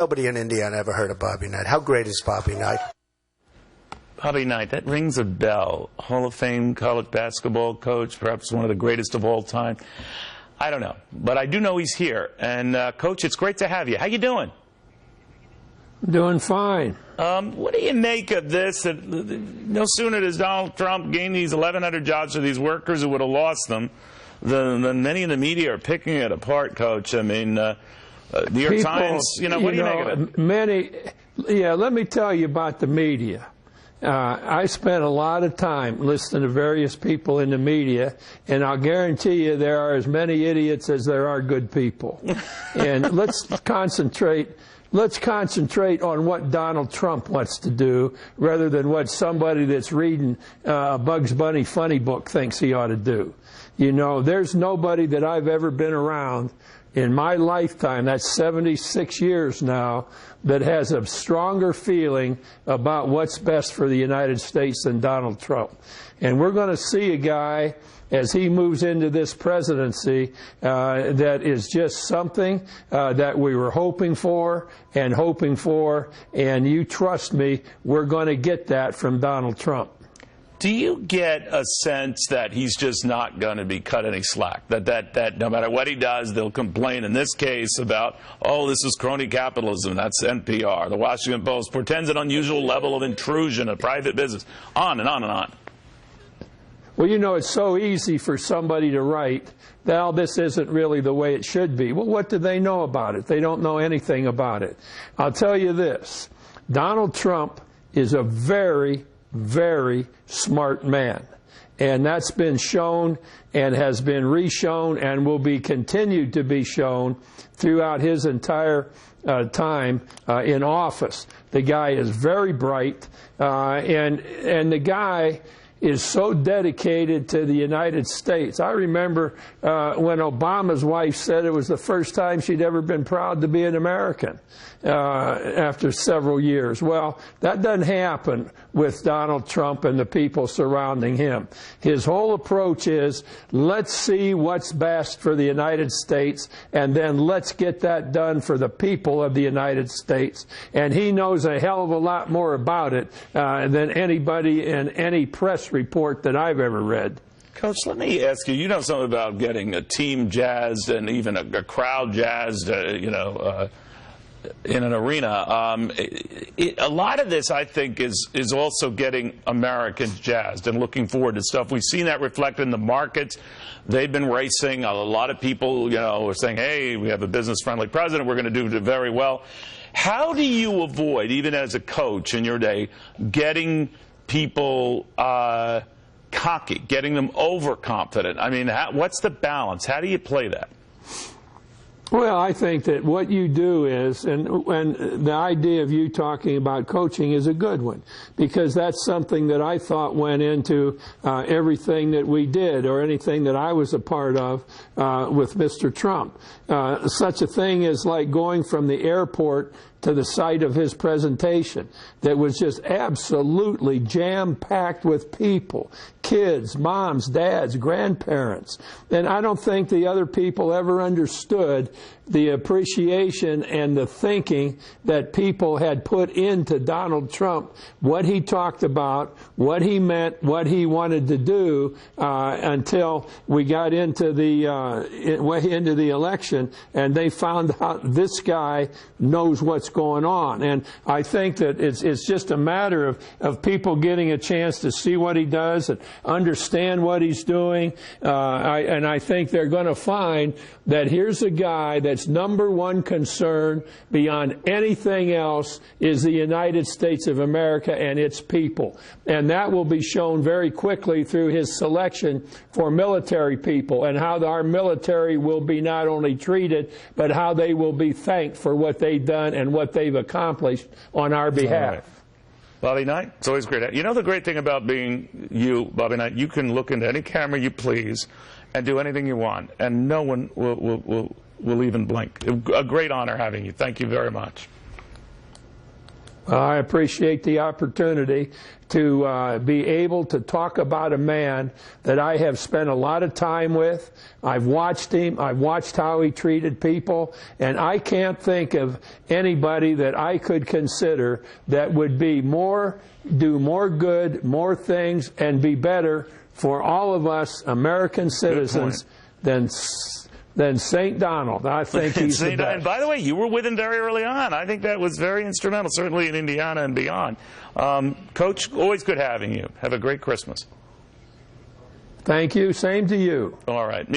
Nobody in Indiana ever heard of Bobby Knight. How great is Bobby Knight? Bobby Knight, that rings a bell. Hall of Fame college basketball coach, perhaps one of the greatest of all time. I don't know, but I do know he's here. And, Coach, it's great to have you. How you doing? Doing fine. What do you make of this? No sooner does Donald Trump gain these 1,100 jobs for these workers who would have lost them than many in the media are picking it apart, Coach. I mean, New York Times, what do you make of it? Let me tell you about the media. I spent a lot of time listening to various people in the media, and I'll guarantee you there are as many idiots as there are good people. And let's concentrate on what Donald Trump wants to do rather than what somebody that's reading a Bugs Bunny funny book thinks he ought to do. You know, there's nobody that I've ever been around in my lifetime, that's 76 years now, that has a stronger feeling about what's best for the United States than Donald Trump. And we're going to see a guy, as he moves into this presidency, that is just something that we were hoping for, and you trust me, we're going to get that from Donald Trump. Do you get a sense that he's just not going to be cut any slack? That no matter what he does, they'll complain in this case about, oh, this is crony capitalism. That's NPR. The Washington Post portends an unusual level of intrusion of private business. On and on and on. Well, you know, it's so easy for somebody to write, well, this isn't really the way it should be. Well, what do they know about it? They don't know anything about it. I'll tell you this. Donald Trump is a very, very smart man. And that's been shown and has been re-shown and will be continued to be shown throughout his entire time in office. The guy is very bright, and the guy is so dedicated to the United States. I remember when Obama's wife said it was the first time she'd ever been proud to be an American after several years. Well, that doesn't happen with Donald Trump and the people surrounding him. His whole approach is, let's see what's best for the United States, and then let's get that done for the people of the United States. And he knows a hell of a lot more about it than anybody in any press report that I've ever read. Coach, let me ask you, you know something about getting a team jazzed and even a crowd jazzed, in an arena. A lot of this, I think, is also getting Americans jazzed and looking forward to stuff. We've seen that reflected in the markets. They've been racing. A lot of people, are saying, hey, we have a business-friendly president. We're going to do very well. How do you avoid, even as a coach in your day, getting people cocky, getting them overconfident? I mean, what's the balance? How do you play that? Well, I think that what you do is, and the idea of you talking about coaching is a good one, because that's something that I thought went into everything that we did or anything that I was a part of with Mr. Trump. Such a thing as like going from the airport to the site of his presentation that was just absolutely jam-packed with people, kids, moms, dads, grandparents. And I don't think the other people ever understood the appreciation and the thinking that people had put into Donald Trump, what he talked about, what he meant, what he wanted to do, until we got into the election, and they found out this guy knows what's going on. And I think that it's just a matter of people getting a chance to see what he does and understand what he's doing. And I think they're going to find that here's a guy that's number one concern beyond anything else is the United States of America and its people. And that will be shown very quickly through his selection for military people and how our military will be not only treated, but how they will be thanked for what they've done and what they've accomplished on our behalf. Right. Bobby Knight, it's always great. You know the great thing about being you, Bobby Knight, you can look into any camera you please and do anything you want, and no one will even blink. A great honor having you. Thank you very much. I appreciate the opportunity to be able to talk about a man that I have spent a lot of time with. I've watched him. I've watched how he treated people. And I can't think of anybody that I could consider that would be do more good, more things, and be better for all of us American citizens than St. Donald. I think he's the best. And by the way, you were with him very early on. I think that was very instrumental, certainly in Indiana and beyond. Coach, always good having you. Have a great Christmas. Thank you. Same to you. All right.